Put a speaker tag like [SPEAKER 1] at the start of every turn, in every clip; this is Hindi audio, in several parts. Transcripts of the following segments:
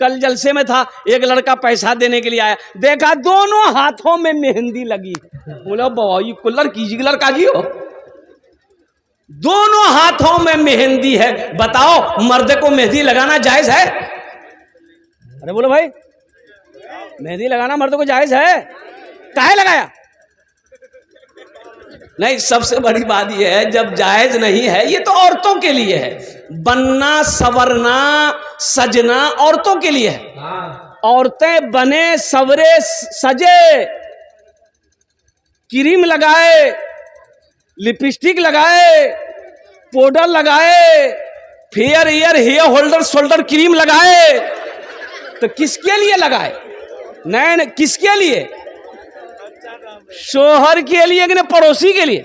[SPEAKER 1] कल जलसे में था, एक लड़का पैसा देने के लिए आया, देखा दोनों हाथों में मेहंदी लगी। बोला बाबा ये कुल्लर कीजिए, लड़का जी हो, दोनों हाथों में मेहंदी है, बताओ मर्द को मेहंदी लगाना जायज है? अरे बोलो भाई, मेहंदी लगाना मर्द को जायज है? काहे लगाया? नहीं, सबसे बड़ी बात यह है जब जायज नहीं है, ये तो औरतों के लिए है, बनना सवरना सजना औरतों के लिए है। औरतें बने सवरे सजे, क्रीम लगाए, लिपस्टिक लगाए, पाउडर लगाए, fair ear hair holder shoulder cream लगाए, तो किसके लिए लगाए? नहीं, किसके लिए? शोहर के लिए कि नहीं पड़ोसी के लिए?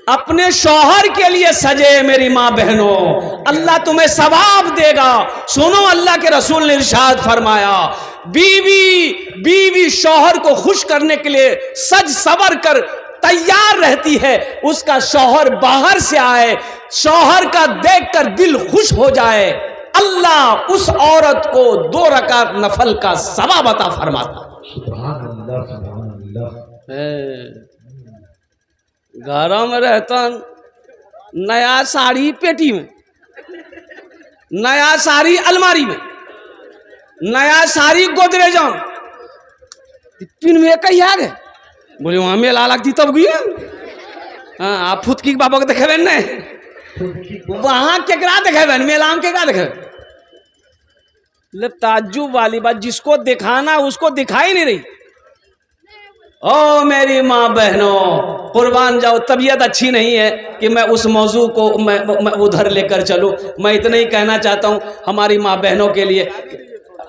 [SPEAKER 1] अपने शौहर के लिए सजे मेरी माँ बहनों, अल्लाह तुम्हें सवाब देगा। सुनो, अल्लाह के रसूल ने इरशाद फरमाया, बीवी शौहर को खुश करने के लिए सज सवर कर तैयार रहती है, उसका शौहर बाहर से आए, शौहर का देखकर दिल खुश हो जाए, अल्लाह उस औरत को 2 रकात नफल का सवाब अता फरमाता। घरों में रहता नया साड़ी पेटी में, नया साड़ी अलमारी में, नया साड़ी गोदरेज में, पिन में कहीं आ गए। बोले वहां मेला लगती तब गई। हाँ, आप फुतकी बाबा को देखे न, वहां केकरा देखे, मेला में केकरा देखे? ताज्जुब वाली बात, जिसको दिखाना उसको दिखाई नहीं रही। ओ मेरी माँ बहनों, कुर्बान जाओ, तबीयत अच्छी नहीं है कि मैं उस मौजू को मैं उधर लेकर चलूं। मैं इतना ही कहना चाहता हूं हमारी माँ बहनों के लिए।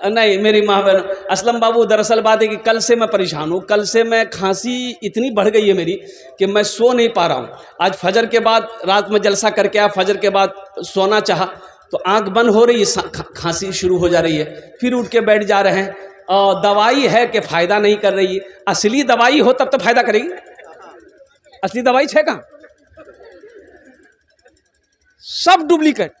[SPEAKER 1] नहीं मेरी माँ बहनों, असलम बाबू दरअसल बात है कि कल से मैं परेशान हूँ, कल से मैं खांसी इतनी बढ़ गई है मेरी कि मैं सो नहीं पा रहा हूँ। आज फजर के बाद रात में जलसा करके आया, फजर के बाद सोना चाहा तो आंख बंद हो रही है, खांसी शुरू हो जा रही है, फिर उठ के बैठ जा रहे हैं। और दवाई है कि फ़ायदा नहीं कर रही है। असली दवाई हो तब तो फायदा करेगी, असली दवाई है कहाँ? सब डुप्लीकेट।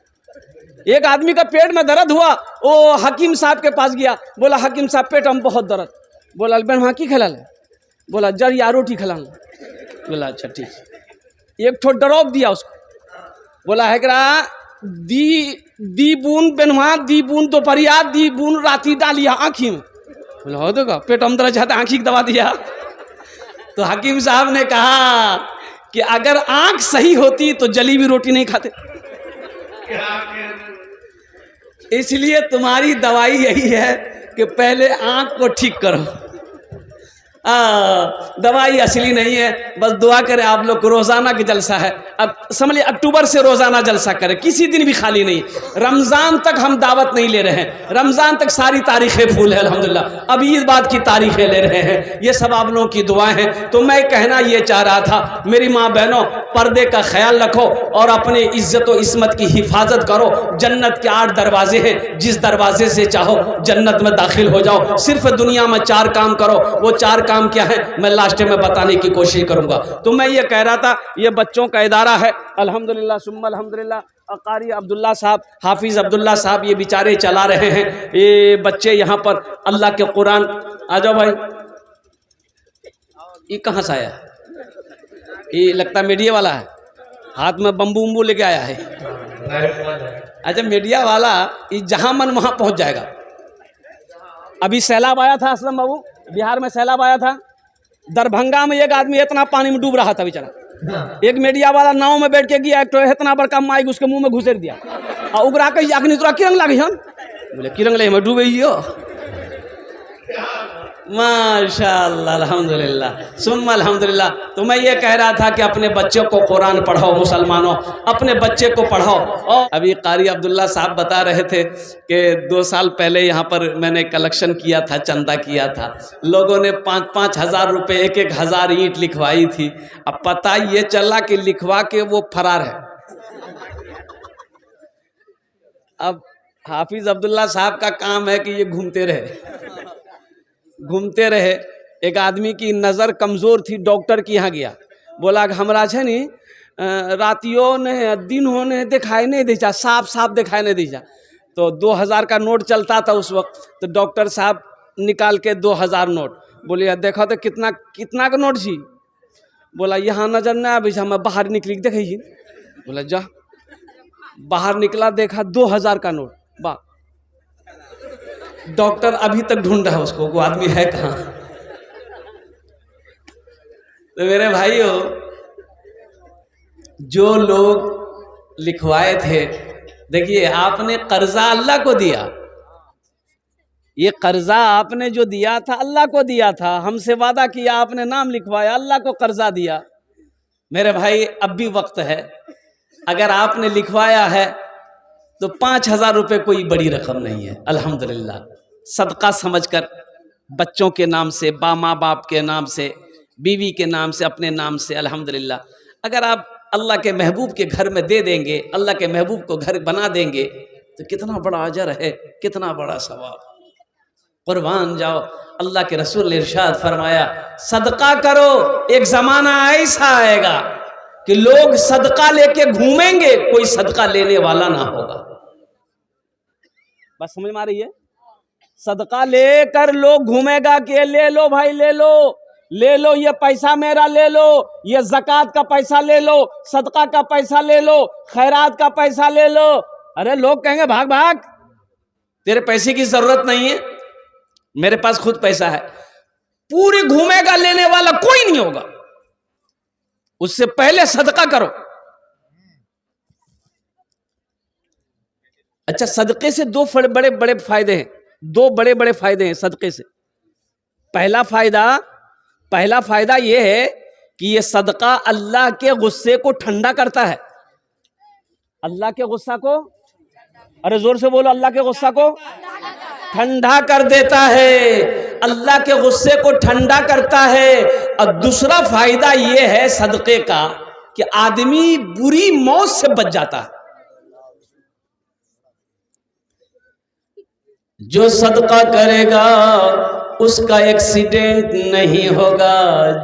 [SPEAKER 1] एक आदमी का पेट में दर्द हुआ, वो हकीम साहब के पास गया, बोला हकीम साहब पेट में बहुत दर्द। बोला अल्बेन वहाँ की खिला ले? बोला जर या रोटी खिला लो। बोला अच्छा ठीक। एक ठो ड्रॉप दिया उसको, बोला है करा दी बून बेनवा, दी बून दोपहरिया, दी बून राती डालिया आँखी में। बोला हो देगा, पेट हम दर्द चाहते आँखी की दवा दिया। तो हकीम साहब ने कहा कि अगर आँख सही होती तो जली हुई रोटी नहीं खाते। इसलिए तुम्हारी दवाई यही है कि पहले आँख को ठीक करो। दवाई असली नहीं है, बस दुआ करें आप लोग को। रोज़ाना की जलसा है, अब समझ लिया अक्टूबर से रोज़ाना जलसा करें, किसी दिन भी खाली नहीं। रमज़ान तक हम दावत नहीं ले रहे हैं, रमज़ान तक सारी तारीखें फूल है अल्हम्दुलिल्लाह। अब ईद बाद की तारीखें ले रहे हैं, ये सब आप लोगों की दुआएं हैं। तो मैं कहना ये चाह रहा था मेरी माँ बहनों, पर्दे का ख्याल रखो और अपने इज्जत व इस्मत की हिफाजत करो। जन्नत के 8 दरवाजे हैं, जिस दरवाजे से चाहो जन्नत में दाखिल हो जाओ। सिर्फ दुनिया में 4 काम करो, वो 4 काम क्या है मैं लास्ट में बताने की कोशिश करूंगा। तो मैं ये कह रहा था, ये बच्चों का इदारा है अल्हम्दुलिल्लाह सुम्मा अल्हम्दुलिल्लाह। कारी अब्दुल्ला साहब, हाफिज़ अब्दुल्ला साहब ये बेचारे चला रहे हैं। ये बच्चे यहाँ पर अल्लाह के कुरान, आ जाओ भाई। ये कहाँ से आया? ये लगता मीडिया वाला है, हाथ में बम्बू उम्बू लेके आया है। अच्छा मीडिया वाला, ये जहाँ मन वहाँ पहुँच जाएगा। अभी सैलाब आया था असलम बाबू, बिहार में सैलाब आया था। दरभंगा में एक आदमी इतना पानी में डूब रहा था बेचारा, एक मीडिया वाला नाव में बैठ के गया, एक तो इतना बड़का माइक उसके मुंह में घुसेर दिया और उगरा कही अखनी तोरा किरंग लागे हन? बोले किरंग ले में डूबे हो। माशाअल्लाह अल्हम्दुलिल्लाह सुम्मा अल्हम्दुलिल्लाह। तो मैं ये कह रहा था कि अपने बच्चों को कुरान पढ़ाओ, मुसलमानों अपने बच्चे को पढ़ाओ। और अभी कारी अब्दुल्ला साहब बता रहे थे कि 2 साल पहले यहाँ पर मैंने कलेक्शन किया था, चंदा किया था। लोगों ने 5-5 हज़ार रुपये, 1-1 हज़ार ईंट लिखवाई थी। अब पता ये चला कि लिखवा के वो फरार है। अब हाफिज़ अब्दुल्ला साहब का काम है कि ये घूमते रहे। एक आदमी की नज़र कमज़ोर थी, डॉक्टर के यहाँ गया, बोला हमरा छे नी रातियों ने दिन होने दिखाई नहीं दीजा, साफ साफ दिखाई नहीं दीजा। तो 2000 का नोट चलता था उस वक्त। तो डॉक्टर साहब निकाल के 2000 नोट, बोले देखो तो कितना कितना का नोट जी? बोला यहाँ नजर ना अभी हम बाहर निकली देखे जी। बोला जा, बाहर निकला, देखा 2000 का नोट। वाह, डॉक्टर अभी तक ढूंढ रहा है उसको, वो आदमी है कहाँ। तो मेरे भाइयों, जो लोग लिखवाए थे, देखिए आपने कर्जा अल्लाह को दिया, ये कर्जा आपने जो दिया था अल्लाह को दिया था, हमसे वादा किया, आपने नाम लिखवाया, अल्लाह को कर्जा दिया। मेरे भाई अब भी वक्त है, अगर आपने लिखवाया है तो 5000 रुपये कोई बड़ी रकम नहीं है। अल्हम्दुलिल्लाह, सदका समझकर बच्चों के नाम से, माँ बाप के नाम से, बीवी के नाम से, अपने नाम से, अल्हम्दुलिल्लाह, अगर आप अल्लाह के महबूब के घर में दे देंगे, अल्लाह के महबूब को घर बना देंगे, तो कितना बड़ा अजर है, कितना बड़ा सवाब। कुर्बान जाओ। अल्लाह के रसूल ने इरशाद फरमाया, सदका करो, एक ज़माना ऐसा आएगा कि लोग सदका लेके घूमेंगे, कोई सदका लेने वाला ना होगा। बस समझ में आ रही है? सदका लेकर लोग घूमेगा कि ले लो भाई, ले लो, ले लो, ये पैसा मेरा ले लो, ये ज़कात का पैसा ले लो, सदका का पैसा ले लो, खैरात का पैसा ले लो। अरे लोग कहेंगे भाग भाग, तेरे पैसे की जरूरत नहीं है, मेरे पास खुद पैसा है। पूरी घूमेगा, लेने वाला कोई नहीं होगा। उससे पहले सदका करो। अच्छा, सदके से दो बड़े बड़े फायदे हैं, दो बड़े बड़े फायदे हैं सदके से। पहला फायदा यह है कि यह सदका अल्लाह के गुस्से को ठंडा करता है। अल्लाह के गुस्सा को, अरे जोर से बोलो, अल्लाह के गुस्सा को ठंडा कर देता है, अल्लाह के गुस्से को ठंडा करता है। और दूसरा फायदा यह है सदके का कि आदमी बुरी मौत से बच जाता है। जो सदका करेगा उसका एक्सीडेंट नहीं होगा,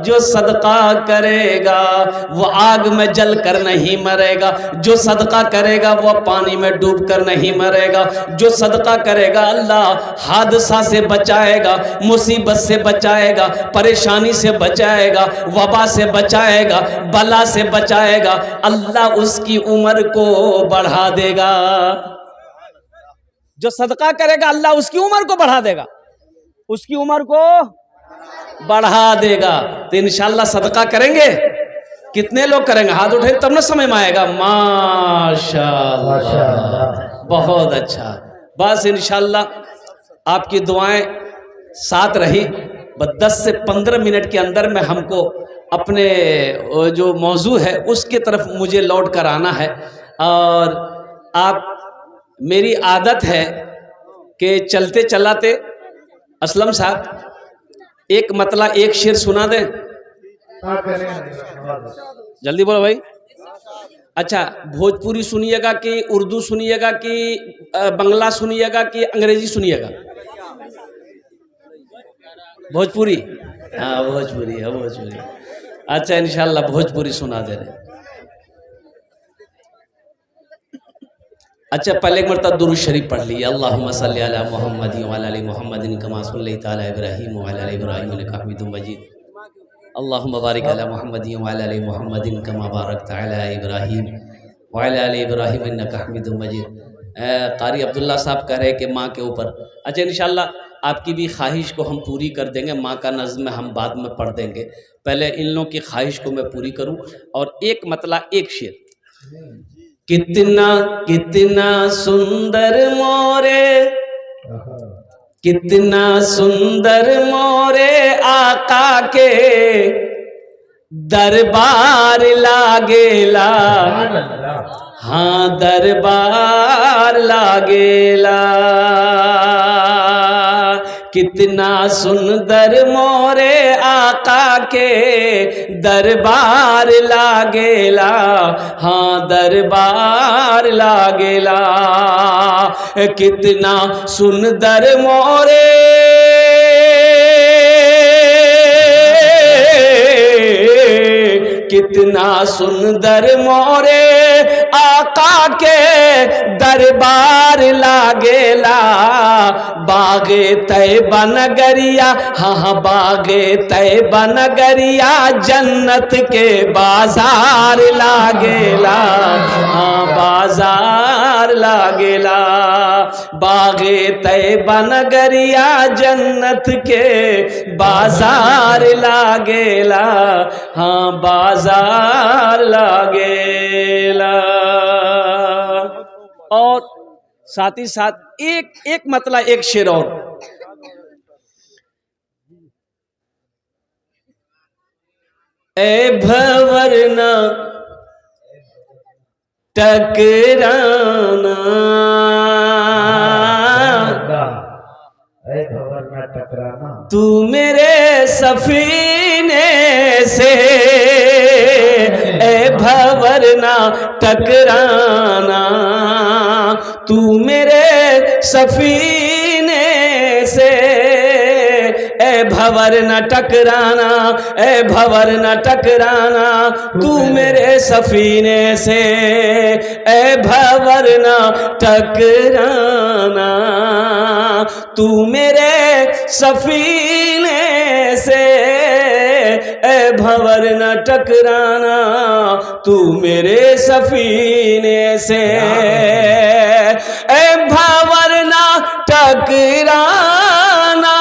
[SPEAKER 1] जो सदका करेगा वो आग में जल कर नहीं मरेगा, जो सदका करेगा वो पानी में डूब कर नहीं मरेगा, जो सदका करेगा अल्लाह हादसा से बचाएगा, मुसीबत से बचाएगा, परेशानी से बचाएगा, वबा से बचाएगा, बला से बचाएगा, अल्लाह उसकी उम्र को बढ़ा देगा। जो सदका करेगा अल्लाह उसकी उम्र को बढ़ा देगा, उसकी उम्र को बढ़ा देगा। तो इंशाल्लाह सदका करेंगे। कितने लोग करेंगे? हाथ उठे तब ना समझ में आएगा। माशाअल्लाह, बहुत अच्छा। बस इंशाल्लाह आपकी दुआएं साथ रही। बस 10 से 15 मिनट के अंदर में हमको अपने जो मौजू है उसके तरफ मुझे लौट कर आना है। और आप, मेरी आदत है कि चलते चलाते असलम साहब एक मतला एक शेर सुना दें। जल्दी बोलो भाई। अच्छा, भोजपुरी सुनिएगा कि उर्दू सुनिएगा कि बंगला सुनिएगा कि अंग्रेजी सुनिएगा? भोजपुरी, हाँ भोजपुरी है, भोजपुरी। अच्छा, इंशाल्लाह भोजपुरी सुना दे रहे। अच्छा, पहले एक मरतबा दुरूद शरीफ पढ़ लीजिए। अल्लाहुम्मा सल्ली अला मुहम्मद व अला आलि मुहम्मदिन कमा सल्लैता अला इब्राहीम व अला आलि इब्राहीम इन्नका हमीदुम मजीद। अल्लाहुम्मा बारिक अला मुहम्मद व अला आलि मुहम्मदिन कमा बारकता अला इब्राहीम व अला आलि इब्राहीम इन्नका हमीदुम मजीद। कारी अब्दुल्ला साहब कह रहे हैं कि माँ के ऊपर। अच्छा, इंशाल्लाह आपकी भी ख्वाहिश को हम पूरी कर देंगे। माँ का नज़्म हम बाद में पढ़ देंगे, पहले इन लोगों की ख्वाहिश को मैं पूरी करूँ। और एक मतला एक शेर। कितना कितना सुंदर मोरे, कितना सुंदर मोरे आका के दरबार लागेला, हाँ दरबार लागेला। कितना सुंदर मोरे आका के दरबार लागेला, हाँ दरबार लागेला। कितना सुंदर मोरे कितना सुंदर मोरे आका के दरबार लागेला, बागे तैयबा नगरिया, हाँ बागे तैयबा नगरिया, जन्नत के बाजार लागेला, हाँ बाजार लागेला, बागे तैयबा नगरिया, जन्नत के बाजार लागेला, हाँ बाजार लागेला। और साथ ही साथ एक मतलब एक शेर और, ए भंवरना टकराना, तू मेरे सफीने से, ए भंवरना टकराना, तू मेरे सफीने से, ए भंवर न टकराना, ए भंवर न टकराना, तू मेरे सफीने से, ए भंवर न टकराना, तू मेरे सफीने से, ए भंवर न टकराना, तू मेरे सफीने से, ए भंवर न टकराना,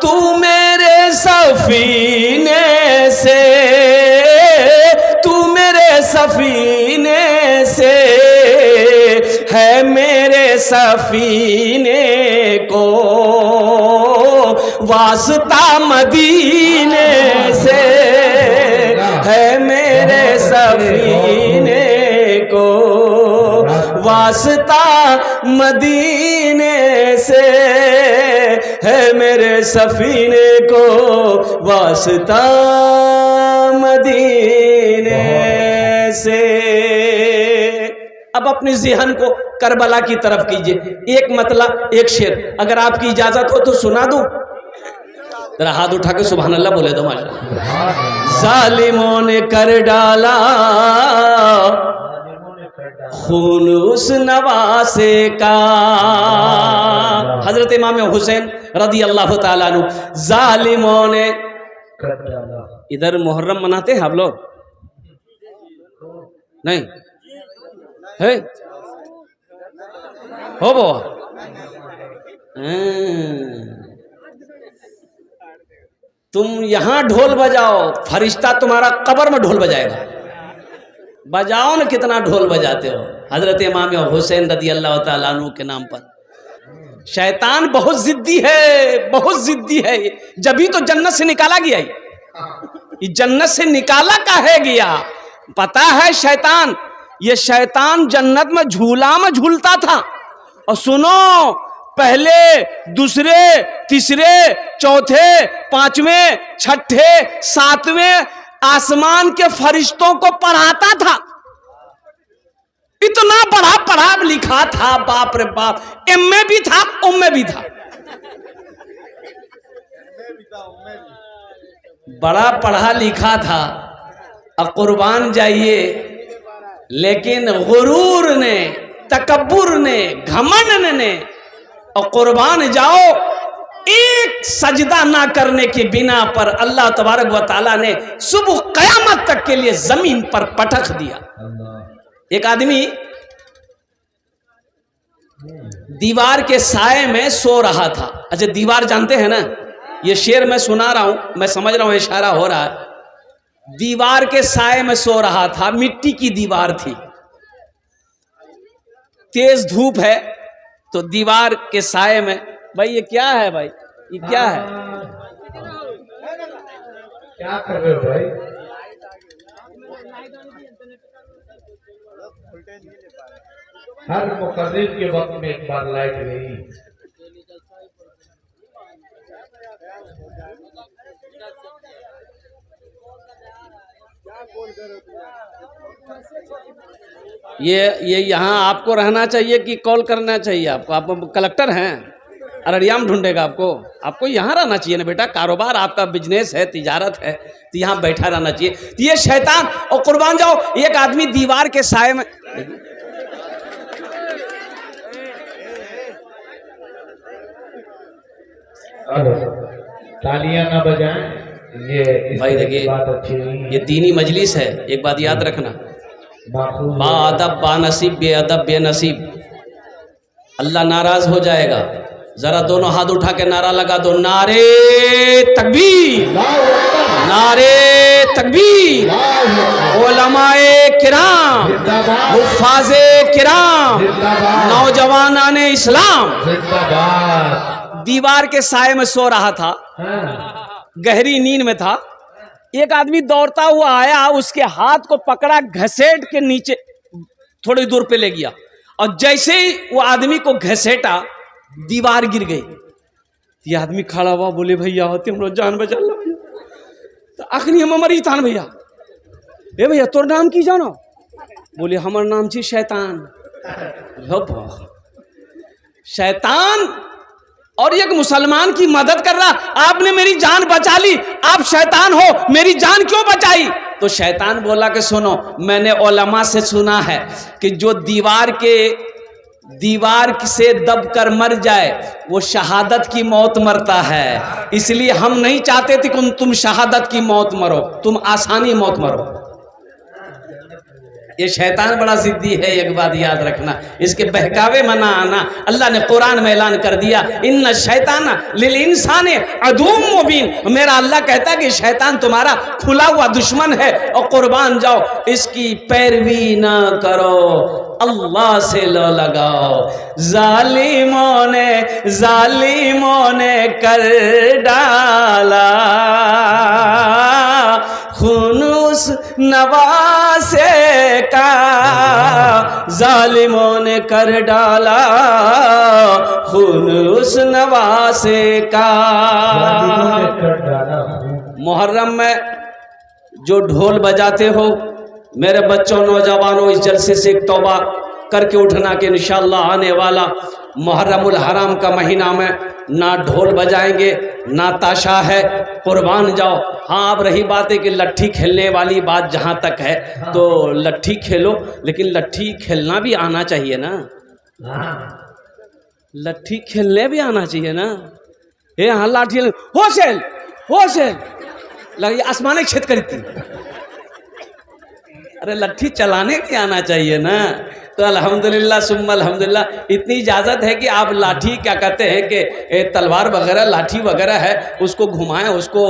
[SPEAKER 1] तू मेरे सफीने से, तू मेरे सफीने से, है मेरे सफीने को वास्ता मदीने से, है मेरे सफीने को वास्ता मदीने से, है मेरे सफीने को वास्ता मदीने से। अब अपने ज़हन को करबला की तरफ कीजिए। एक मतलब एक शेर, अगर आपकी इजाजत हो तो सुना दूं। जरा हाथ उठा के सुभान अल्लाह बोले दो माशाअल्लाह। जालिमों ने कर डाला खून उस नवासे का, हजरत इमाम हुसैन रदी अल्लाह ताला अन्हु। जालिमों ने कर डाला, इधर मुहर्रम मनाते हैं आप लोग? नहीं है हो वो, तुम यहां ढोल बजाओ, फरिश्ता तुम्हारा कब्र में ढोल बजाएगा। बजाओ न, कितना ढोल बजाते हो। हजरत इमाम हुसैन रदी अल्लाह ताला अन्हु के नाम पर। शैतान बहुत जिद्दी है, बहुत जिद्दी है, जभी तो जन्नत से निकाला गया। ये जन्नत से निकाला काहे गया पता है? शैतान, ये शैतान जन्नत में झूला में झूलता था। और सुनो, पहले दूसरे तीसरे चौथे पांचवें छठे सातवें आसमान के फरिश्तों को पढ़ाता था। इतना पढ़ा पढ़ा लिखा था, बाप रे बाप। एम भी था, उम में भी था, बड़ा पढ़ा लिखा था। अब कुर्बान जाइए, लेकिन गुरूर ने, तकब्बुर ने, घमंड ने, और कुर्बान जाओ, एक सजदा ना करने के बिना पर अल्लाह तबारक व तआला ने सुबह कयामत तक के लिए जमीन पर पटक दिया। एक आदमी दीवार के साए में सो रहा था। अच्छा, दीवार जानते हैं ना? ये शेर मैं सुना रहा हूं, मैं समझ रहा हूं इशारा हो रहा है। दीवार के साए में सो रहा था, मिट्टी की दीवार थी, तेज धूप है, तो दीवार के साए में। भाई ये क्या है भाई, ये क्या है?
[SPEAKER 2] क्या कर रहे हो भाई? हर मुकर्रिर के वक्त में एक बार लाइट गई।
[SPEAKER 1] ये यहाँ आपको रहना चाहिए कि कॉल करना चाहिए आपको? आप कलेक्टर हैं? अररिया में ढूंढेगा आपको? आपको यहाँ रहना चाहिए ना बेटा, कारोबार आपका, बिजनेस है, तिजारत है, तो यहाँ बैठा रहना चाहिए। तो ये शैतान, और कुर्बान जाओ, एक आदमी दीवार के साए में,
[SPEAKER 2] तालियां ना बजाएं, ये
[SPEAKER 1] भाई देखिए,
[SPEAKER 2] बात अच्छी नहीं है।
[SPEAKER 1] ये दीनी मजलिस है, एक बात याद रखना,
[SPEAKER 2] माखूज
[SPEAKER 1] बाअदब बानसीब बेअदब बेनसीब, अल्लाह नाराज हो जाएगा। जरा दोनों हाथ उठा के नारा लगा दो, नारे तकबीर, नारे तकबीर, उलमाए किराम, हुफ्फाज़े किराम, नौजवानाने इस्लाम।
[SPEAKER 2] जिंदाबाद।
[SPEAKER 1] दीवार के साए में सो रहा था,
[SPEAKER 2] हाँ।
[SPEAKER 1] गहरी नींद में था। एक आदमी दौड़ता हुआ आया, उसके हाथ को पकड़ा, घसेट के नीचे थोड़ी दूर पे ले गया, और जैसे ही वो आदमी को घसेटा, दीवार गिर गई। ये आदमी खड़ा हुआ, बोले भैया होते हम जान बचा लो भैया। तो अखनी हम मरी तान भैया, ए भैया तोर नाम की जानो? बोले हमार नाम छी शैतान। शैतान और एक मुसलमान की मदद कर रहा, आपने मेरी जान बचा ली, आप शैतान हो, मेरी जान क्यों बचाई? तो शैतान बोला कि सुनो, मैंने उलमा से सुना है कि जो दीवार से दब कर मर जाए वो शहादत की मौत मरता है, इसलिए हम नहीं चाहते थे कि तुम शहादत की मौत मरो, तुम आसानी मौत मरो। ये शैतान बड़ा जिद्दी है, एक बात याद रखना, इसके बहकावे में ना आना। अल्लाह ने कुरान में ऐलान कर दिया, इन्ना शैतान लिल इंसान अदुव्वुम मुबीन। मेरा अल्लाह कहता है कि शैतान तुम्हारा खुला हुआ दुश्मन है, और कुर्बान जाओ, इसकी पैरवी ना करो, अल्लाह से लो लगाओ। जालिमों ने कर डाला खुनूस नवासे का, जालिमों ने कर डाला खुनूस नवासे का। मुहर्रम में जो ढोल बजाते हो, मेरे बच्चों, नौजवानों, इस जलसे से एक तौबा करके उठना कि इंशाअल्लाह आने वाला मुहर्रमुल हराम का महीना में ना ढोल बजाएंगे ना ताशा है, कुर्बान जाओ। हाँ, अब रही बात है कि लट्ठी खेलने वाली बात जहाँ तक है, तो लट्ठी खेलो, लेकिन लट्ठी खेलना भी आना चाहिए ना, लट्ठी खेलने भी आना चाहिए ना। ये हाँ लाठी होशेल होशेल लगी आसमानी छेद करी थी, अरे लट्ठी चलाने भी आना चाहिए ना। तो अल्हम्दुलिल्लाह सुम्मा अल्हम्दुलिल्लाह, इतनी इजाज़त है कि आप लाठी, क्या कहते हैं कि तलवार वगैरह, लाठी वगैरह है, उसको घुमाएं, उसको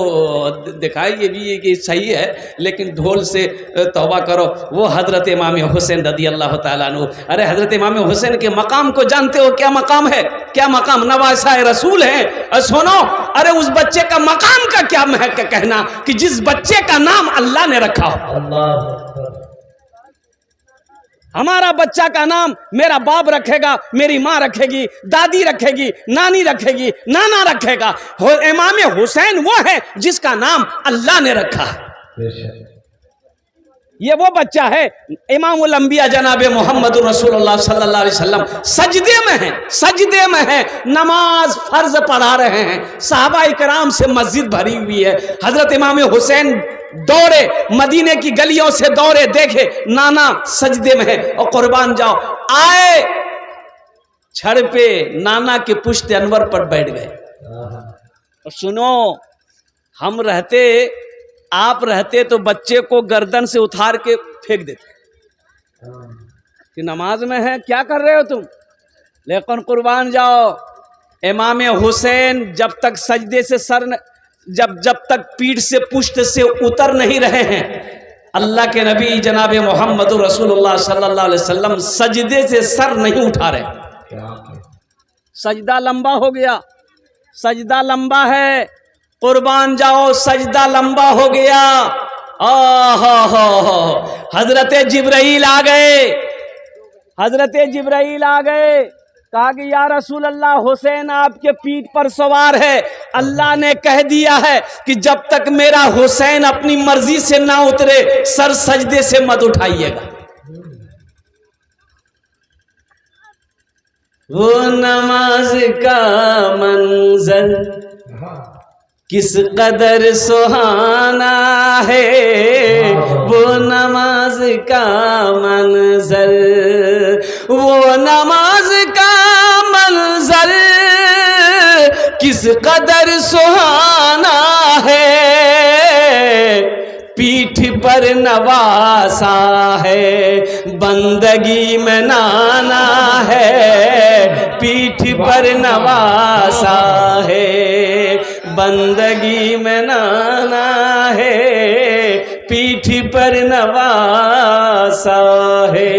[SPEAKER 1] दिखाएं, ये भी कि सही है, लेकिन ढोल से तौबा करो। वो हज़रत इमाम हुसैन रदी अल्लाह ताला अन्हु, अरे हज़रत इमाम हुसैन के मकाम को जानते हो? क्या मकाम है, क्या मकाम, नवासा रसूल है। सुनो, अरे उस बच्चे का मकाम का क्या महक कहना कि जिस बच्चे का नाम अल्लाह ने रखा हो। हमारा बच्चा का नाम मेरा बाप रखेगा, मेरी माँ रखेगी, दादी रखेगी, नानी रखेगी, नाना रखेगा। इमाम हुसैन वो है जिसका नाम अल्लाह ने रखा है। ये वो बच्चा है, इमामुल अंबिया जनाबे मोहम्मद रसूलुल्लाह सल्लल्लाहु अलैहि वसल्लम सजदे में है, सजदे में है, नमाज फर्ज पढ़ा रहे हैं, सहाबा इकराम से मस्जिद भरी हुई है। हजरत इमाम हुसैन दौड़े, मदीने की गलियों से दौड़े, देखे नाना सजदे में है, और कुर्बान जाओ, आए छड़ पे नाना के पुश्त अनवर पर बैठ गए। और सुनो, हम रहते, आप रहते तो बच्चे को गर्दन से उतार के फेंक देते कि नमाज में है, क्या कर रहे हो तुम। लेकिन कुर्बान जाओ, इमाम हुसैन जब तक सजदे से सर जब तक पीठ से पुश्त से उतर नहीं रहे हैं, अल्लाह के नबी जनाबे मोहम्मद रसूलुल्लाह सल्लल्लाहु अलैहि वसल्लम सजदे से सर नहीं उठा रहे। सजदा लंबा हो गया, सजदा लंबा है, कुर्बान जाओ, सजदा लंबा हो गया। हजरत जिब्राइल आ गए, हजरत जिब्राइल आ गए, कहा कि या रसूल अल्लाह, हुसैन आपके पीठ पर सवार है, अल्लाह ने कह दिया है कि जब तक मेरा हुसैन अपनी मर्जी से ना उतरे, सर सजदे से मत उठाइएगा। वो नमाज का मंजर किस कदर सुहाना है, वो नमाज का मंजर, वो नमाज का मंजर किस कदर सुहाना है, पीठ पर नवासा है बंदगी में नाना है, पीठ पर नवासा है बंदगी में नाना है, पीठ पर नवासा है।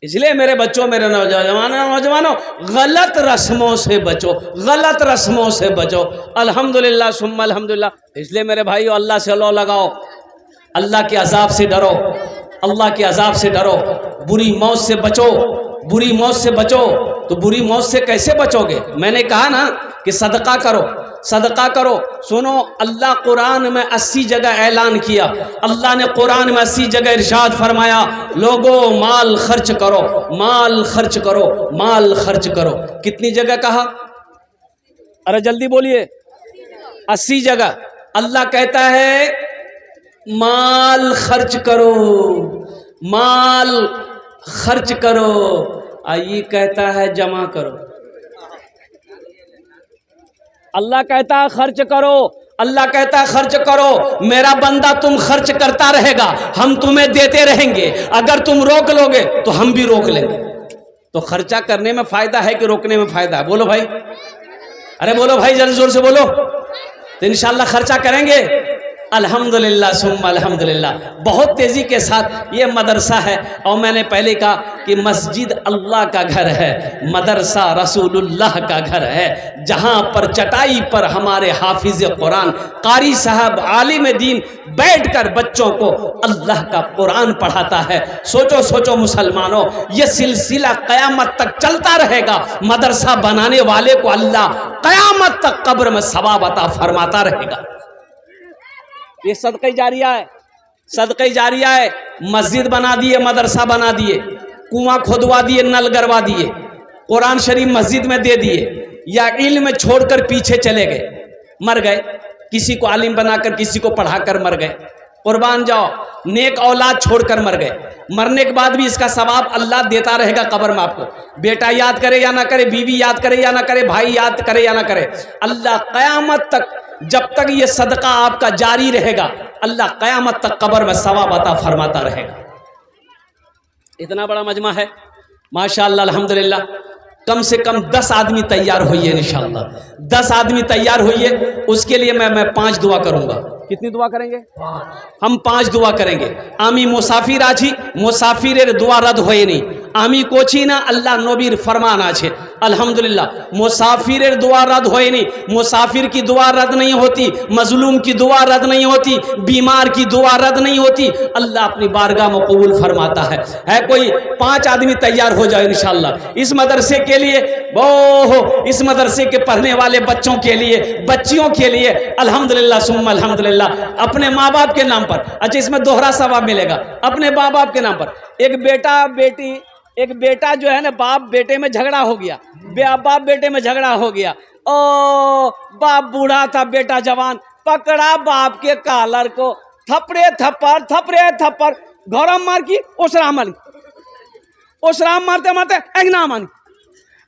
[SPEAKER 1] इसलिए मेरे बच्चों, मेरे नौजवानों, गलत रस्मों से बचो, गलत रस्मों से बचो। अल्हम्दुलिल्लाह सुम्मा अल्हम्दुलिल्लाह। इसलिए मेरे भाइयों, अल्लाह से लो लगाओ, अल्लाह के अजाब से डरो, अल्लाह के अजाब से डरो, बुरी मौत से बचो, बुरी मौत से बचो। तो बुरी मौत से कैसे बचोगे? मैंने कहा ना कि सदका करो, सदका करो। सुनो, अल्लाह कुरान में 80 जगह ऐलान किया, अल्लाह ने कुरान में 80 जगह इरशाद फरमाया, लोगों माल खर्च करो, माल खर्च करो, माल खर्च करो। कितनी जगह कहा? अरे जल्दी बोलिए। 80 जगह अल्लाह कहता है माल खर्च करो, माल खर्च करो। ये कहता है जमा करो। अल्लाह कहता है खर्च करो, अल्लाह कहता है खर्च करो। मेरा बंदा तुम खर्च करता रहेगा, हम तुम्हें देते रहेंगे। अगर तुम रोक लोगे तो हम भी रोक लेंगे। तो खर्चा करने में फायदा है कि रोकने में फायदा है? बोलो भाई, अरे बोलो भाई, जल्दी जोर से बोलो। तो इंशाल्लाह खर्चा करेंगे। अल्हम्दुलिल्लाह सुम्मा अल्हम्दुलिल्लाह। बहुत तेज़ी के साथ ये मदरसा है, और मैंने पहले कहा कि मस्जिद अल्लाह का घर है, मदरसा रसूलुल्लाह का घर है, जहाँ पर चटाई पर हमारे हाफिज कुरान कारी साहब आलिम दीन बैठकर बच्चों को अल्लाह का कुरान पढ़ाता है। सोचो सोचो मुसलमानों, ये सिलसिला क़यामत तक चलता रहेगा। मदरसा बनाने वाले को अल्लाह क़यामत तक कब्र में सवाब अता फरमाता रहेगा। ये सदक़े जारिया है, सदक़े जारिया है। मस्जिद बना दिए, मदरसा बना दिए, कुआं खोदवा दिए, नल गड़वा दिए, कुरान शरीफ मस्जिद में दे दिए, या इल्म छोड़कर पीछे चले गए, मर गए। किसी को आलिम बनाकर, किसी को पढ़ाकर मर गए। कुर्बान जाओ, नेक औलाद छोड़कर मर गए। मरने के बाद भी इसका सवाब अल्लाह देता रहेगा कब्र में आपको। बेटा याद करे या ना करे, बीवी याद करे या ना करे, भाई याद करे या ना करे, अल्लाह क़यामत तक, जब तक ये सदका आपका जारी रहेगा, अल्लाह क़यामत तक कब्र में सवाब अता फरमाता रहेगा। इतना बड़ा मजमा है माशाअल्लाह अल्हम्दुलिल्लाह। कम से कम 10 आदमी तैयार होइए इंशाअल्लाह, 10 आदमी तैयार होइए। उसके लिए मैं 5 दुआ करूंगा। कितनी दुआ करेंगे? हम 5 दुआ करेंगे। आमी मुसाफिर आछी, मुसाफिरेर दुआ रद्द होए नहीं। आमी कोची ना अल्लाह नबीर फरमान आछे। अल्हम्दुलिल्लाह मुसाफिरेर दुआ रद्द होए नहीं। मुसाफिर की दुआ रद्द नहीं होती, मजलूम की दुआ रद्द नहीं होती, बीमार की दुआ रद्द नहीं होती। अल्लाह अपनी बारगाह में कबूल फरमाता है। कोई 5 आदमी तैयार हो जाए इंशाअल्लाह इस मदरसे के लिए। वो इस मदरसे के पढ़ने वाले बच्चों के लिए, बच्चियों के लिए अल्हम्दुलिल्लाह सुम्मा अल्हम्दुलिल्लाह, अपने माँ बाप के नाम पर। अच्छा, इसमें दोहरा सवाब मिलेगा। अपने माँ बाप के नाम पर एक बेटा बेटी, एक बेटा जो है ना, बाप बेटे में झगड़ा हो गया, बाप बेटे में झगड़ा हो गया। ओ बाप बूढ़ा था, बेटा जवान, पकड़ा बाप के कॉलर को, थपड़े थप्पड़, थपड़े थप्पड़, घोरम मार की, ओसराम मारी, ओसराम मारते मारते एंगना मारी,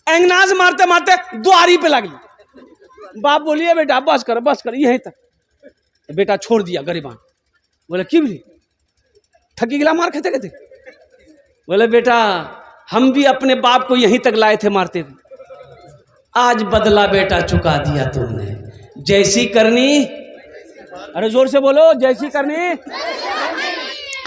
[SPEAKER 1] एंगनाज मारते मारते द्वारी पे लगी। बाप बोलिए बेटा बस कर, बस कर, यहीं तक। बेटा छोड़ दिया गरीबान। बोले क्यों भी थकी गिला मार खाते थे? बोले बेटा हम भी अपने बाप को यहीं तक लाए थे, मारते थे। आज बदला बेटा चुका दिया तुमने, जैसी करनी, अरे जोर से बोलो, जैसी करनी।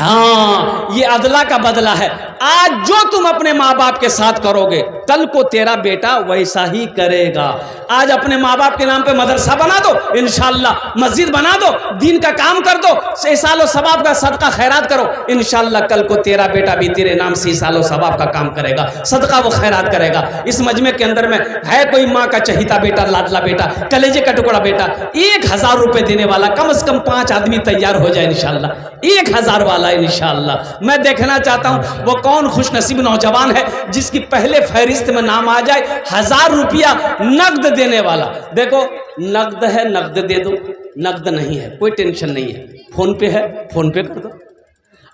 [SPEAKER 1] हाँ, ये अदला का बदला है। आज जो तुम अपने माँ बाप के साथ करोगे कल को तेरा बेटा वैसा ही करेगा। आज अपने माँ बाप के नाम पे मदरसा बना दो, इंशाअल्लाह मस्जिद बना दो, दीन का काम कर दो, 6 सालों सवाब का सदका खैरात करो, इंशाअल्लाह कल को तेरा बेटा भी तेरे नाम 6 सालों सवाब का काम करेगा, सदका वो खैरात करेगा। इस मजमे के अंदर में है कोई माँ का चहीता बेटा, लाडला बेटा, कलेजे का टुकड़ा बेटा, 1000 रुपए देने वाला, कम से कम 5 आदमी तैयार हो जाए इंशाअल्लाह, 1000 वाला इंशाअल्लाह। मैं देखना चाहता हूं वो कौन खुशनसीब नौजवान है जिसकी पहले फहरिस्त में नाम आ जाए 1000 रुपया नकद देने वाला। देखो नकद है, नकद दे दो, नकद नहीं है कोई टेंशन नहीं है, फोन पे है फोन पे कर दो।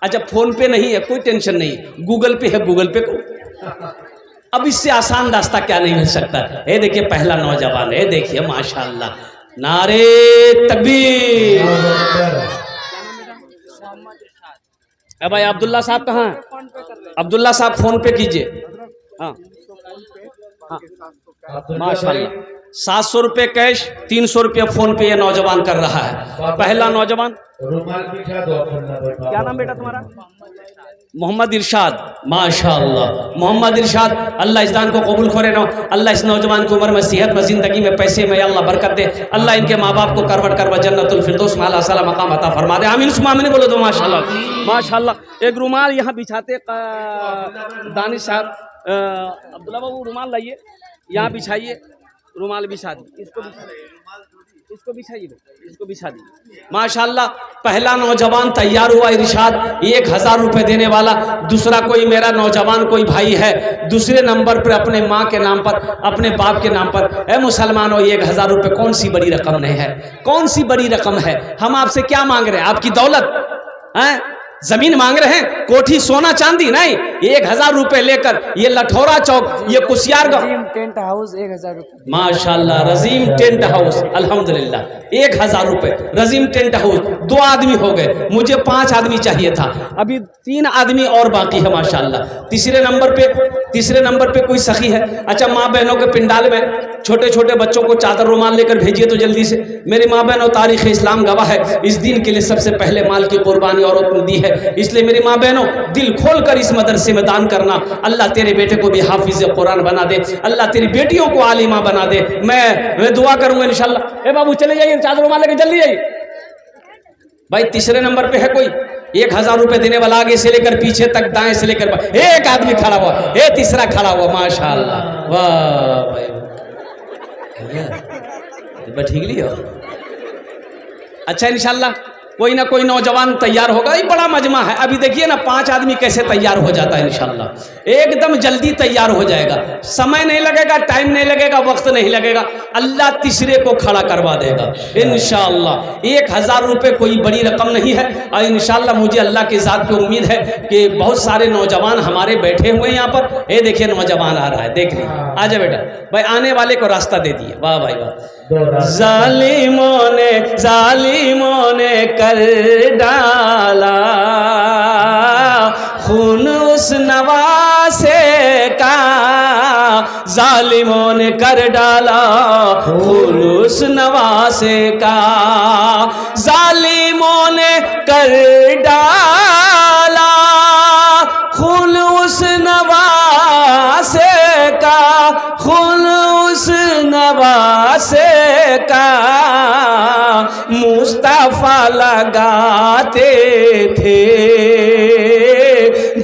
[SPEAKER 1] अच्छा फोन पे नहीं है कोई टेंशन नहीं है, गूगल पे है गूगल पे करो। अब इससे आसान रास्ता क्या नहीं मिल सकता। ये देखिए पहला नौजवान है, देखिए माशाअल्लाह, नारे तकबीर। अब भाई अब्दुल्ला साहब कहाँ हैं? अब्दुल्ला साहब फोन पे कीजिए। हाँ हाँ माशाअल्लाह, 700 रुपये कैश, 300 रुपये फोन पे ये नौजवान कर रहा है। पहला नौजवान क्या नाम बेटा तुम्हारा? मोहम्मद इरशाद, माशाअल्लाह मोहम्मद इरशाद, अल्लाह इस दान को कबूल करे ना, अल्लाह इस नौजवान की उम्र में, सेहत में, जिंदगी में, पैसे में अल्लाह बरकत दे, अल्लाह इनके माँ बाप को करवट करवा जन्नतुल फिरदौस में आला मकाम अता फरमा दे, आमीन सुम्मा आमीन बोलो तो माशाअल्लाह माशाअल्लाह। एक रुमाल यहाँ बिछाते दानिश साहब, अब्दुल्ला बाबू रुमाल लाइए, यहाँ बिछाइए, रुमाल बिछा दी, इसको बिछाइए, इसको बिछा दी माशाअल्लाह। पहला नौजवान तैयार हुआ इरशाद, 1000 रुपये देने वाला। दूसरा कोई मेरा नौजवान कोई भाई है दूसरे नंबर पर अपने माँ के नाम पर, अपने बाप के नाम पर, ए मुसलमानों 1000 रुपये कौन सी बड़ी रकम नहीं है, कौन सी बड़ी रकम है। हम आपसे क्या मांग रहे हैं? आपकी दौलत हैं, जमीन मांग रहे हैं, कोठी सोना चांदी नहीं, 1000 रुपए लेकर ये लठौरा चौक, ये कुशियारगांव
[SPEAKER 3] टेंट हाउस 1000 रुपए
[SPEAKER 1] माशाल्लाह, रजीम टेंट हाउस अल्हम्दुलिल्लाह 1000 रुपए रजीम टेंट हाउस। 2 आदमी हो गए, मुझे 5 आदमी चाहिए था, अभी 3 आदमी और बाकी है माशाल्लाह। तीसरे नंबर पे कोई सखी है। अच्छा माँ बहनों के पिंडाल में छोटे छोटे बच्चों को चादर रुमाल लेकर भेजिए तो जल्दी से। मेरी माँ बहनों, तारीख इस्लाम गवाह है, इस दिन के लिए सबसे पहले माल की कुर्बानी औरत ने दी है, इसलिए मेरी माँ बहनों दिल खोल कर इस मदरसे में दान करना। अल्लाह तेरे बेटे को भी हाफिज कुरान बना दे, अल्लाह तेरी बेटियों को आलिमा बना दे। मैं दुआ करूंगा इंशाल्लाह। ए बाबू चले जाइए, चादर रुमाल लेकर जल्दी जाइए भाई। तीसरे नंबर पे है कोई 1000 रुपए देने वाला, आगे से लेकर पीछे तक, दाएं से लेकर एक आदमी खड़ा हुआ, तीसरा खड़ा हुआ माशाल्लाह, वाह भाई ठीक लियो। अच्छा इंशाल्लाह कोई ना कोई नौजवान तैयार होगा, ये बड़ा मजमा है। अभी देखिए ना 5 आदमी कैसे तैयार हो जाता है, इंशाल्लाह एकदम जल्दी तैयार हो जाएगा, समय नहीं लगेगा, टाइम नहीं लगेगा, वक्त नहीं लगेगा, अल्लाह तीसरे को खड़ा करवा देगा इंशाल्लाह। 1000 रुपये कोई बड़ी रकम नहीं है, और इंशाल्लाह मुझे अल्लाह की ज़ात पे उम्मीद है कि बहुत सारे नौजवान हमारे बैठे हुए हैं यहाँ पर। ये देखिए नौजवान आ रहा है, देख लीजिए, आजा बेटा भाई, आने वाले को रास्ता दे दिए, वाह भाई वाह। जालिमों ने कर डाला खून उस नवासे का, जालिमों ने कर डाला खून उस नवासे का, जालिमों ने कर डाला खून उस नवासे का, खून उस नवासे का, मुस्तफा लगाते थे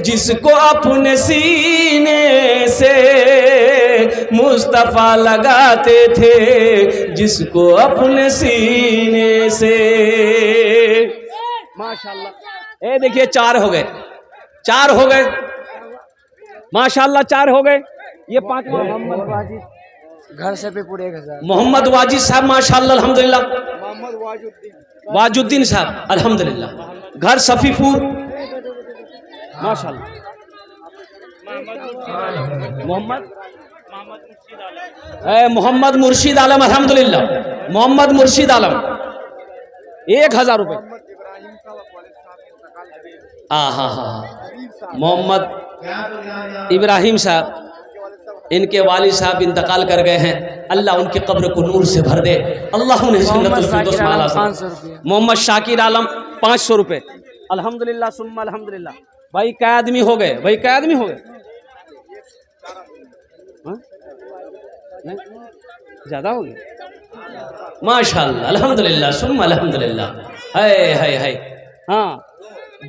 [SPEAKER 1] जिसको अपने सीने से, मुस्तफा लगाते थे जिसको अपने सीने से माशाल्लाह। ये देखिए 4 हो गए माशाल्लाह, 4 हो गए। ये 5वां
[SPEAKER 3] मोहम्मद वाजिद, घर से भी पूरे 1000।
[SPEAKER 1] मोहम्मद वाजिद साहब माशाल्लाह अल्हम्दुलिल्लाह। मोहम्मद वाजुद्दीन साहब अल्हम्दुलिल्लाह, घर सफीपुर माशाल्लाह। मोहम्मद मुर्शिद आलम अल्हम्दुलिल्लाह, मोहम्मद मुर्शिद आलम 1000 रुपये। हाँ मोहम्मद इब्राहिम साहब, इनके वालिद साहब इंतकाल कर गए हैं, अल्लाह उनकी कब्र को नूर से भर दे, अल्लाह उन्हें जन्नतुल फिरदौस में आला। मोहम्मद शाकिर आलम 500 रुपये अल्हम्दुलिल्लाह सुम्मा अल्हम्दुलिल्लाह। भाई कै आदमी हो गए, भाई कै आदमी हो गए? हाँ? नहीं ज़्यादा हो गया माशाल्लाह अल्हम्दुलिल्लाह सुम्मा अल्हम्दुलिल्लाह है हाँ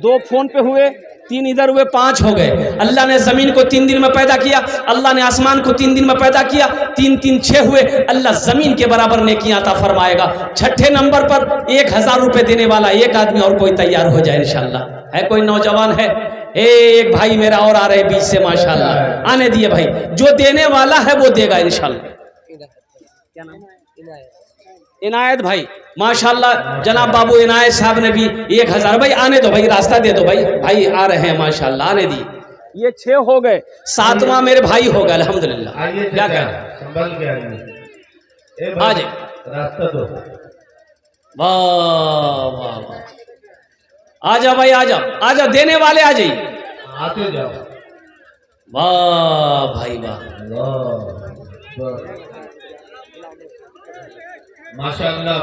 [SPEAKER 1] 2 फोन पे हुए 3 इधर हुए 5 हो गए। अल्लाह ने ज़मीन को 3 दिन में पैदा किया, अल्लाह ने आसमान को 3 दिन में पैदा किया, 3 3 6 हुए। अल्लाह ज़मीन के बराबर नेकियां अता फरमाएगा। 6ठे नंबर पर 1000 रुपये देने वाला एक आदमी और कोई तैयार हो जाए इंशाल्लाह। है कोई नौजवान है? एक भाई मेरा और आ रहे बीच से माशाल्लाह, आने दिए भाई। जो देने वाला है वो देगा इंशाल्लाह। क्या नाम है? इनायत भाई माशाल्लाह। जनाब बाबू इनायत साहब ने भी 1000। भाई आने दो भाई, रास्ता दे दो भाई। भाई आ रहे हैं माशाल्लाह, आने दी। ये 6 हो गए, 7वां मेरे भाई हो गए अल्हम्दुलिल्लाह। क्या कहें? आ जाए
[SPEAKER 2] रास्ता दो।
[SPEAKER 1] वाह वाह वाह, आ जाओ भाई, आ जाओ आ जाओ, देने वाले आ जाइए।
[SPEAKER 2] आते जाओ।
[SPEAKER 1] वाह भाई वाह,
[SPEAKER 2] माशाअल्लाह।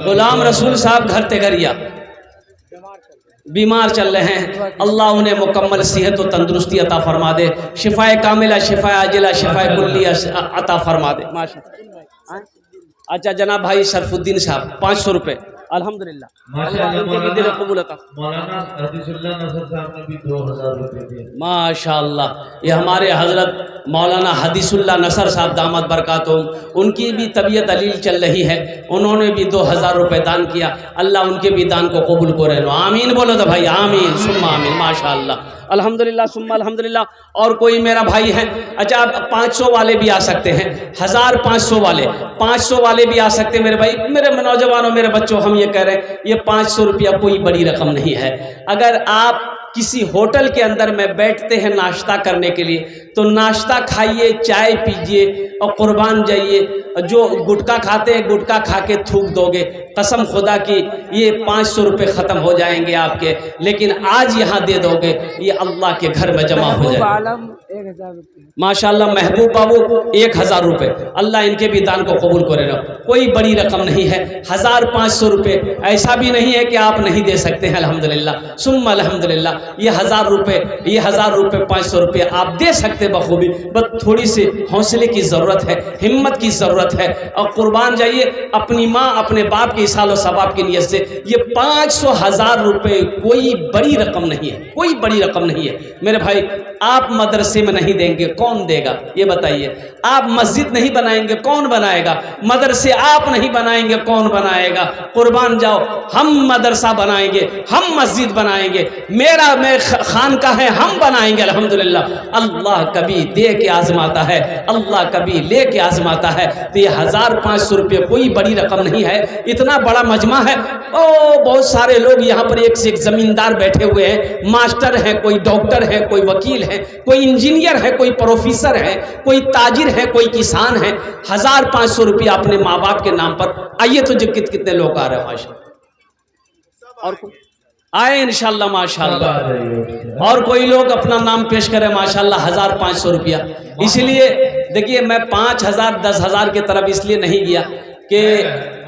[SPEAKER 1] गुलाम रसूल साहब घर तेगरिया बीमार चल रहे हैं। अल्लाह उन्हें मुकम्मल सेहत और तंदुरुस्ती अता फरमा दे, शिफाए कामिला, शिफाए आजिला, शिफाए कुल्लिया अता फरमा दे माशाअल्लाह। अच्छा जनाब भाई शरफुद्दीन साहब 500 रुपये अल्हम्दुलिल्लाह। माशाअल्लाह। ये हमारे हजरत मौलाना हदीसुल्लाह नसर साहब दामद बरकातुहुम, उनकी भी तबीयत अलील चल रही है, उन्होंने भी 2000 रुपये दान किया। अल्लाह उनके भी दान को कबूल करे। आमीन बोलो तो भाई, आमीन सुम्मा आमीन माशाअल्लाह अल्हम्दुलिल्लाह सुम्मा अल्हम्दुलिल्लाह। और कोई मेरा भाई है? अच्छा अब 500 वाले भी आ सकते हैं, 1500 वाले, 500 वाले भी आ सकते हैं मेरे भाई, मेरे नौजवानों, मेरे बच्चों। हम ये कह रहे हैं ये 500 रुपया कोई बड़ी रकम नहीं है। अगर आप किसी होटल के अंदर में बैठते हैं नाश्ता करने के लिए, तो नाश्ता खाइए, चाय पीजिए और कुर्बान जाइए। जो गुटखा खाते हैं, गुटखा खा के थूक दोगे, कसम खुदा की ये 500 रुपये ख़त्म हो जाएंगे आपके, लेकिन आज यहाँ दे दोगे ये अल्लाह के घर में जमा हो जाए। माशाल्लाह महबूब बाबू 1000 रुपये, अल्लाह इनके भी दान को कबूल करे ना। कोई बड़ी रकम नहीं है, 1500 रुपये। ऐसा भी नहीं है कि आप नहीं दे सकते हैं अल्हम्दुलिल्लाह सुम्मा अल्हम्दुलिल्लाह। ये 1000 रुपये, ये 1000 रुपये, 500 रुपये आप दे सकते बखूबी, बस थोड़ी सी हौसले की ज़रूरत है, हिम्मत की ज़रूरत है। और कुर्बान जाइए अपनी माँ अपने बाप के इसाल और सवाब की नीयत से। ये 500 1000 रुपये कोई बड़ी रकम नहीं है, कोई बड़ी रकम नहीं है मेरे भाई। आप मदरसे में नहीं देंगे, कौन देगा ये बताइए? आप मस्जिद नहीं बनाएंगे, कौन बनाएगा? मदरसे आप नहीं बनाएंगे, कौन बनाएगा? कुर्बान जाओ, हम मदरसा बनाएंगे, हम मस्जिद बनाएंगे, मेरा मैं खानका है, हम बनाएंगे अल्हम्दुलिल्लाह। अल्लाह कभी दे के आजमाता है, अल्लाह कभी ले के आजमाता है। तो ये 1500 रुपये कोई बड़ी रकम नहीं है। इतना बड़ा मजमा है, ओ बहुत सारे लोग यहाँ पर एक से एक जमींदार बैठे हुए हैं, मास्टर हैं, कोई डॉक्टर है, कोई वकील है, कोई इंजीनियर है, कोई प्रोफेसर है, कोई ताजिर है, कोई किसान है। 1500 रुपया अपने माँ बाप के नाम पर। आइए तो जो कितने लोग आ रहे हैं माशाअल्लाह, और आए इंशाल्लाह माशाल्लाह। और कोई लोग अपना नाम पेश करें माशाल्लाह। 1500 रुपया। इसलिए देखिए मैं 5000 10,000 की तरफ इसलिए नहीं गया कि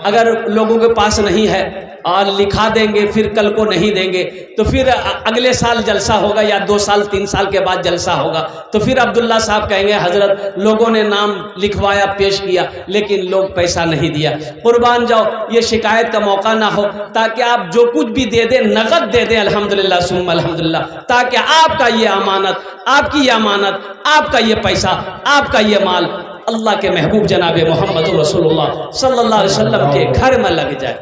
[SPEAKER 1] अगर लोगों के पास नहीं है और लिखा देंगे फिर कल को नहीं देंगे, तो फिर अगले साल जलसा होगा या 2 साल 3 साल के बाद जलसा होगा, तो फिर अब्दुल्ला साहब कहेंगे हजरत लोगों ने नाम लिखवाया पेश किया लेकिन लोग पैसा नहीं दिया। कुर्बान जाओ, ये शिकायत का मौका ना हो, ताकि आप जो कुछ भी दे दें नगद दे दें अल्हम्दुलिल्लाह सुम्मा अल्हम्दुलिल्लाह, ताकि आपका ये अमानत, आपकी ये अमानत, आपका ये पैसा, आपका ये माल अल्लाह के महबूब जनाब मोहम्मद रसूलुल्लाह सल्लल्लाहु अलैहि वसल्लम के घर में लग जाए।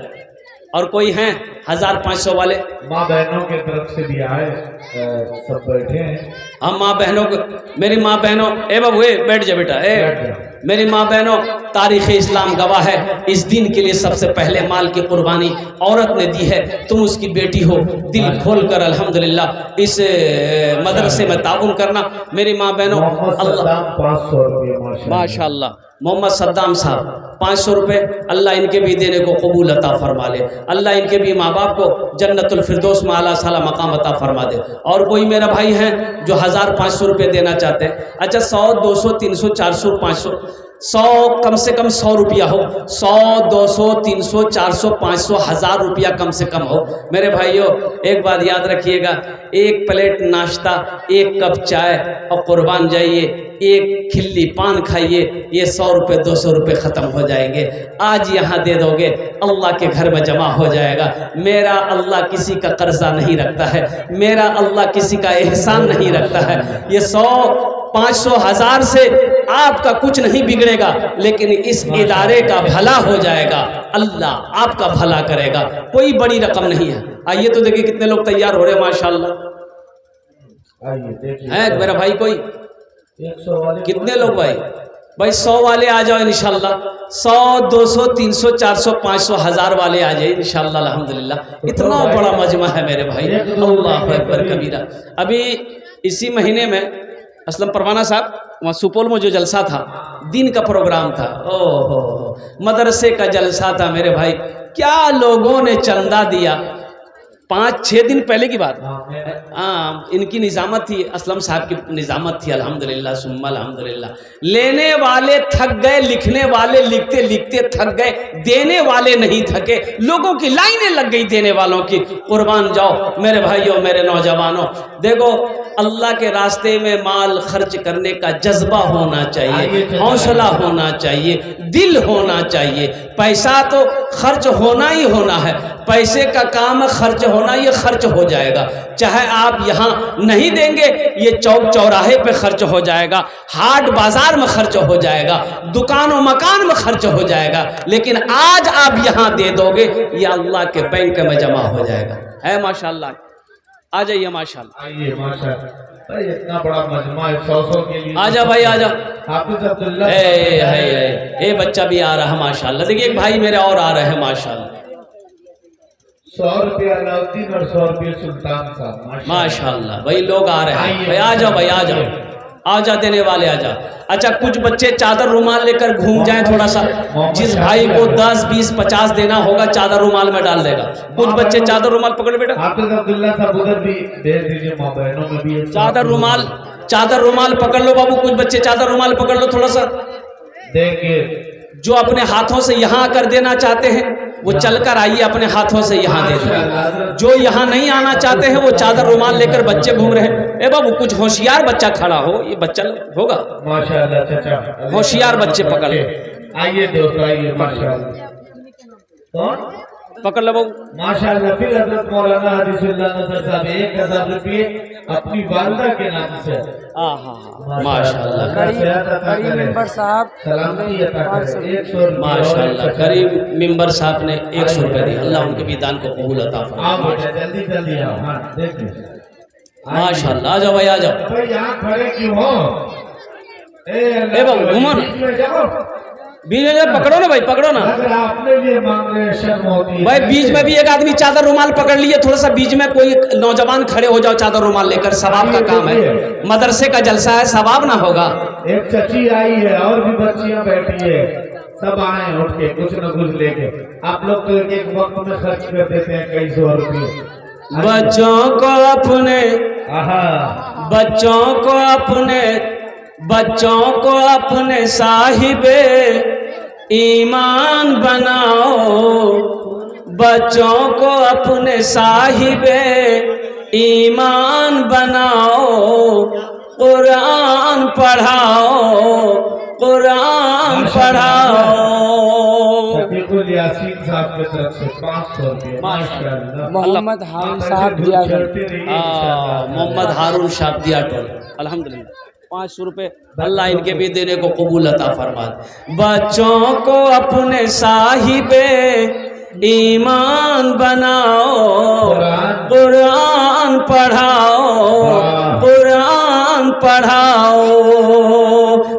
[SPEAKER 1] और कोई हैं 1500 वाले?
[SPEAKER 2] माँ बहनों के तरफ से भी आए, सब बैठे हैं।
[SPEAKER 1] हम माँ बहनों को, मेरी माँ बहनों, ए बाबू बैठ जा बेटा, मेरी माँ बहनों, तारीख़ इस्लाम गवाह है, इस दिन के लिए सबसे पहले माल की कुर्बानी औरत ने दी है। तुम उसकी बेटी हो, दिल खोल कर अल्हम्दुलिल्लाह इस मदरसे में ताउन करना। मेरी माँ बहनों, अल्लाह
[SPEAKER 2] 500 रुपये
[SPEAKER 1] माशाअल्लाह। मोहम्मद सद्दाम साहब 500 रुपये, अल्लाह इनके भी देने को कबूल अता फरमा ले। अल्लाह इनके भी माँ बाप को जन्नतुल फिरदौस में आला साला मकाम अता फरमा दे। और कोई मेरा भाई हैं जो 1500 रुपये देना चाहते हैं? अच्छा 100 200 300 400 500 100 कम से कम 100 रुपया हो, 100, 200, 300, 400, 500, 1000 रुपया कम से कम हो। मेरे भाइयों एक बात याद रखिएगा, एक प्लेट नाश्ता, एक कप चाय और कुर्बान जाइए, एक खिल्ली पान खाइए, ये 100 रुपये 200 रुपये ख़त्म हो जाएंगे। आज यहाँ दे दोगे, अल्लाह के घर में जमा हो जाएगा। मेरा अल्लाह किसी का कर्जा नहीं रखता है, मेरा अल्लाह किसी का एहसान नहीं रखता है। ये 100, 500, 1000 से आपका कुछ नहीं बिगड़ेगा, लेकिन इस इदारे का भला हो जाएगा, अल्लाह आपका भला करेगा। कोई बड़ी रकम नहीं है। आइए तो देखिए कितने लोग तैयार हो रहे हैं माशाल्लाह। है मेरा भाई कोई
[SPEAKER 2] 100 वाले
[SPEAKER 1] कितने लोग भाई 100 वाले आ जाओ इंशाल्लाह। 100, 200, 300, 400, 500, 1000 वाले आ जाए इंशाल्लाह अल्हम्दुलिल्लाह। इतना बड़ा मजमा है मेरे भाई, अल्लाह अकबर कबीरा। अभी इसी महीने में असलम परवाना साहब वहाँ सुपौल में जो जलसा था, दिन का प्रोग्राम था, ओहो मदरसे का जलसा था मेरे भाई। क्या लोगों ने चंदा दिया, 5-6 दिन पहले की बात। हाँ, इनकी निज़ामत थी, असलम साहब की निज़ामत थी, अल्हम्दुलिल्लाह सुम्मा अल्हम्दुलिल्लाह। लेने वाले थक गए, लिखने वाले लिखते लिखते थक गए, देने वाले नहीं थके। लोगों की लाइनें लग गई देने वालों की। कुर्बान जाओ मेरे भाइयों, मेरे नौजवानों। देखो अल्लाह के रास्ते में माल खर्च करने का जज्बा होना चाहिए, हौसला होना चाहिए, दिल होना चाहिए। पैसा तो खर्च होना ही होना है, पैसे का काम खर्च होना, ये खर्च हो जाएगा। चाहे आप यहाँ नहीं देंगे, ये चौक चौराहे पे खर्च हो जाएगा, हाट बाजार में खर्च हो जाएगा, दुकान और मकान में खर्च हो जाएगा। लेकिन आज आप यहाँ दे दोगे, ये अल्लाह के बैंक में जमा हो जाएगा। है माशाल्लाह, आ जाइए माशाल्लाह।
[SPEAKER 2] आइए माशाल्लाह भाई, इतना बड़ा मजमा है 100 के लिए।
[SPEAKER 1] आ जाओ भाई आ जाओ।
[SPEAKER 2] हाफिज अब्दुल्ला
[SPEAKER 1] ए बच्चा भी आ रहा है माशाल्लाह। देखिए एक भाई मेरे और आ रहे हैं माशाल्लाह।
[SPEAKER 2] 100 रुपये अलाउद्दीन और 100 रुपये सुल्तान साहब
[SPEAKER 1] माशाल्लाह। भाई लोग आ रहे हैं भाई, आ जाओ भाई, आ जाओ, आ जा देने वाले आ जा। अच्छा कुछ बच्चे चादर रुमाल लेकर घूम जाएं थोड़ा सा, जिस भाई को 10, 20, 50 देना होगा चादर रुमाल में डाल देगा। कुछ बच्चे चादर रुमाल पकड़ो बेटा,
[SPEAKER 2] हाफिज अब्दुल्ला साहब उधर भी दे दीजिए, माँ बहनों में भी
[SPEAKER 1] चादर रुमाल पकड़ लो बाबू। कुछ बच्चे चादर रुमाल पकड़ लो थोड़ा सा।
[SPEAKER 2] देखिए
[SPEAKER 1] जो अपने हाथों से यहाँ आकर देना चाहते हैं वो चलकर आइए, अपने हाथों से यहाँ दे दें। जो यहाँ नहीं आना चाहते हैं वो चादर रुमाल लेकर बच्चे घूम रहे हैं। ए बाबू कुछ होशियार बच्चा खड़ा हो, ये बच्चा होगा
[SPEAKER 2] माशाल्लाह चाचा,
[SPEAKER 1] होशियार बच्चे पकड़ लो।
[SPEAKER 2] आइए दोस्तों आइए माशाल्लाह। कौन
[SPEAKER 1] पकड़ लो बाबू
[SPEAKER 2] माशाल्लाह। फिर हजरत मौलाना हदीसुल्लाह नजर साहब 1000 रुपये अपनी वालदा के नाम से। माशाल्लाह
[SPEAKER 3] करीम मेंबर साहब
[SPEAKER 2] सलामती अता करे 100
[SPEAKER 1] माशाल्लाह। करीम मेंबर साहब ने 100 रुपये दिए, अल्लाह उनके भी दान को कबूल अता फरमाए।
[SPEAKER 2] जल्दी जल्दी आओ। हाँ देखिए
[SPEAKER 1] माशाल्लाह, आ जाओ भाई आ जाओ।
[SPEAKER 2] भाई यहाँ खड़े क्यों हो?
[SPEAKER 1] ए बाबू घूमो ना, बीच में पकड़ो ना भाई, पकड़ो ना।
[SPEAKER 2] अपने लिए मांग रहे शर्म होती है
[SPEAKER 1] भाई बीच में भी एक आदमी चादर रुमाल पकड़ लिए, थोड़ा सा बीच में कोई नौजवान खड़े हो जाओ चादर रुमाल लेकर। सवाब का काम है, मदरसे का जलसा है, सवाब ना होगा।
[SPEAKER 2] एक चची आई है और भी बच्चियां बैठी है, सब आए उठ के कुछ न कुछ लेके। आप लोग तो एक वक्त में खर्च कर देते हैं कई 100 रुपये।
[SPEAKER 1] बच्चों को अपने साहिबे ईमान बनाओ, बच्चों को अपने साहिबे ईमान बनाओ, कुरान पढ़ाओ, कुरान पढ़ाओ।
[SPEAKER 2] यासीन साहब की तरफ से 500 रुपये माशाल्लाह।
[SPEAKER 3] मोहम्मद हारून साहब दिया,
[SPEAKER 1] मोहम्मद हारून साहब दिया टोल, अल्हम्दुलिल्लाह 500 रुपये। अल्लाह इनके भी देने को कबूल अता फरमाए। बच्चों को अपने साहिबे ईमान बनाओ, कुरान पढ़ाओ, कुरान पढ़ाओ।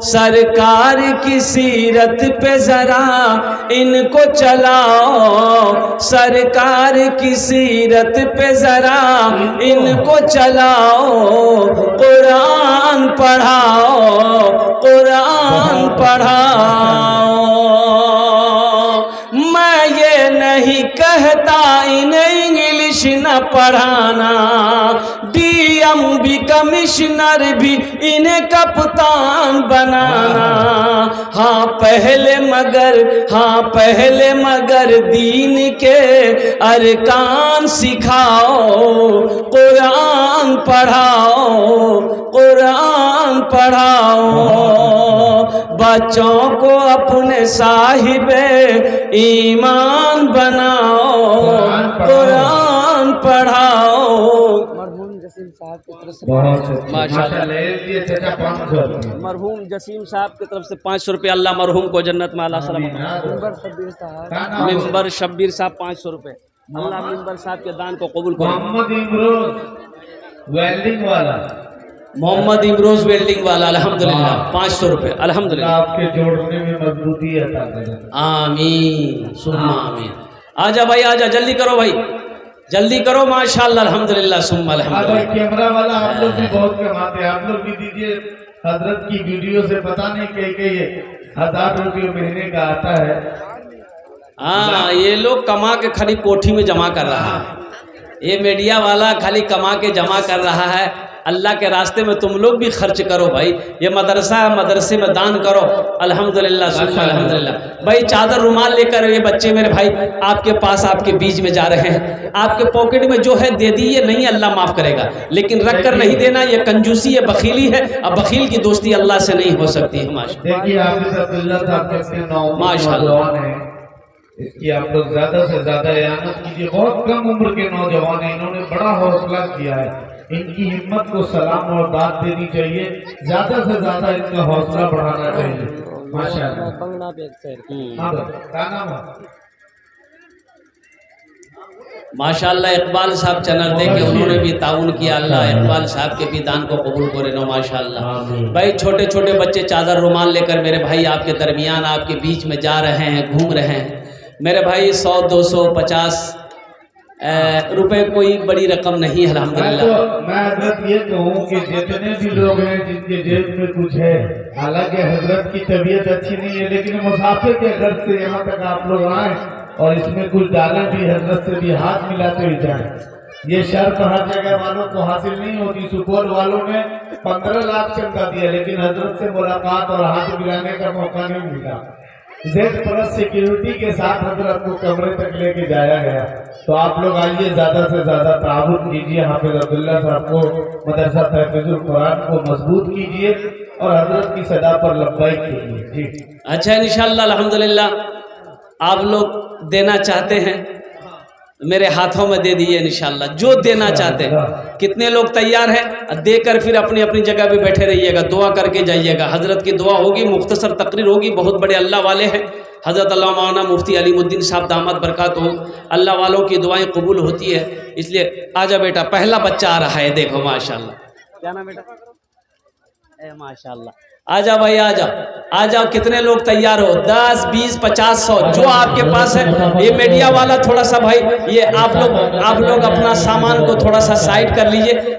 [SPEAKER 1] सरकार की सीरत पे जरा इनको चलाओ, सरकार की सीरत पे जरा इनको चलाओ, कुरान पढ़ाओ, कुरान पढ़ाओ। मैं ये नहीं कहता इन्हें इंग्लिश न पढ़ाना, DMB कमिश्नर भी इन्हें कप्तान बनाना। हाँ पहले मगर दीन के अरकान सिखाओ, कुरान पढ़ाओ, बच्चों को अपने साहिबे ईमान बनाओ, कुरान पढ़ाओ।
[SPEAKER 3] मरहूम जसीम साहब की तरफ से
[SPEAKER 2] बहुत
[SPEAKER 1] माशाल्लाह।
[SPEAKER 2] ये चाचा 500 रुपये।
[SPEAKER 1] मरहूम जसीम साहब की तरफ से 500 रुपये। अल्लाह मरहूम को जन्नत में आला सलामत।
[SPEAKER 3] मिंबर शब्बीर साहब,
[SPEAKER 2] क्या नाम है?
[SPEAKER 1] मिंबर शब्बीर साहब 500 रुपये। अल्लाह मिंबर साहब के दान को कबूल करे।
[SPEAKER 2] मोहम्मद इमरोज वेल्डिंग वाला,
[SPEAKER 1] मोहम्मद इमरोज वेल्डिंग वाला अल्हम्दुलिल्लाह 500 रुपये। अल्हम्दुलिल्लाह,
[SPEAKER 2] आपके जोड़ने में मजबूती अता करे।
[SPEAKER 1] आमीन सुम्मा आमीन। आजा भाई आजा, जल्दी करो भाई, जल्दी करो। माशाअल्लाह अल्हम्दुलिल्लाह सुम्मा अल्हम्दुलिल्लाह।
[SPEAKER 2] कैमरा वाला हम लोग भी बहुत कमाते हैं, आप लोग भी दीजिए। हजरत की वीडियो से पता नहीं कई 1000 रुपये महीने का आता है।
[SPEAKER 1] हाँ, ये लोग कमा के खाली कोठी में जमा कर रहा है। ये मीडिया वाला खाली कमा के जमा कर रहा है। अल्लाह के रास्ते में तुम लोग भी खर्च करो भाई। ये मदरसा है, मदरसे में दान करो। अल्हम्दुलिल्लाह सुम्मा अल्हम्दुलिल्लाह। भाई चादर रुमाल लेकर ये बच्चे मेरे भाई आपके पास, आपके बीच में जा रहे हैं। आपके पॉकेट में जो है दे दीजिए, नहीं अल्लाह माफ़ करेगा, लेकिन रख कर नहीं देना। ये कंजूसी है, बखीली है। अब बखील की दोस्ती अल्लाह से नहीं हो सकती है। माशाअल्लाह
[SPEAKER 2] देखिए हाफिज अब्दुल्ला साहब कैसे
[SPEAKER 1] माशाअल्लाह।
[SPEAKER 2] नौजवान हैं, इसकी आप लोग ज्यादा से ज्यादा इयानत कीजिए। बहुत कम उम्र के नौजवान हैं, इन्होंने बड़ा हौसला किया है। इनकी हिम्मत को सलाम और दाद देनी चाहिए। ज्यादा से ज्यादा इनका हौसला बढ़ाना चाहिए। माशाअल्लाह।
[SPEAKER 3] बंगला पे एक शेर।
[SPEAKER 2] हाँ क्या नाम है?
[SPEAKER 1] माशाअल्लाह इकबाल साहब चैनल दे के उन्होंने भी ताउन किया। अल्लाह इकबाल साहब के भी दान को कबूल करे नो। माशाअल्लाह। भाई छोटे छोटे बच्चे चादर रुमाल लेकर मेरे भाई आपके दरमियान, आपके बीच में जा रहे हैं, घूम रहे हैं। मेरे भाई 100, 200, 50 रुपए कोई बड़ी रकम नहीं है अल्हम्दुलिल्लाह।
[SPEAKER 2] मैं हजरत ये कहूँ कि जितने भी लोग हैं जिनके जेब में कुछ है, हालांकि हजरत की तबीयत अच्छी नहीं है, लेकिन मुसाफिर के घर से यहाँ तक आप लोग आए और इसमें कुछ डालें भी, हजरत से भी हाथ मिलाते हुए जाए। ये शर्त हर जगह वालों को हासिल नहीं होती। सुपौल वालों ने 15 लाख चंदा दिया, लेकिन हजरत से मुलाकात और हाथ मिलाने का मौका नहीं मिला। Z+ सिक्योरिटी के साथ हजरत को कमरे तक लेके जाया गया। तो आप लोग आइए, ज्यादा से ज्यादा ताबुत कीजिए, हाफिज अब्दुल्ला साहब को, मदरसा तहफीजुल कुरान को मजबूत कीजिए और हजरत की सदा पर लब्बैक कीजिए। जी
[SPEAKER 1] अच्छा, इंशाअल्लाह अल्हम्दुलिल्लाह। आप लोग देना चाहते हैं मेरे हाथों में दे दिए इंशाअल्लाह, जो देना चाहते हैं। कितने लोग तैयार हैं? देकर फिर अपनी अपनी जगह पे बैठे रहिएगा, दुआ करके जाइएगा। हजरत की दुआ होगी, मुख्तसर तकरीर होगी। बहुत बड़े अल्लाह वाले हैं हजरत अल्लाह मौलाना मुफ्ती अलीमुद्दीन साहब दामद बरकातहू। अल्लाह वालों की दुआएं कबूल होती है, इसलिए आजा बेटा। पहला बच्चा आ रहा है, देखो माशाअल्लाह। क्या नाम बेटा? माशाअल्लाह। आजा भाई आजा, आ जाओ। कितने लोग तैयार हो? 10, 20, 50, 100 जो आपके पास है। ये मीडिया वाला थोड़ा सा भाई, ये आप लोग अपना सामान को थोड़ा सा साइड कर लीजिए।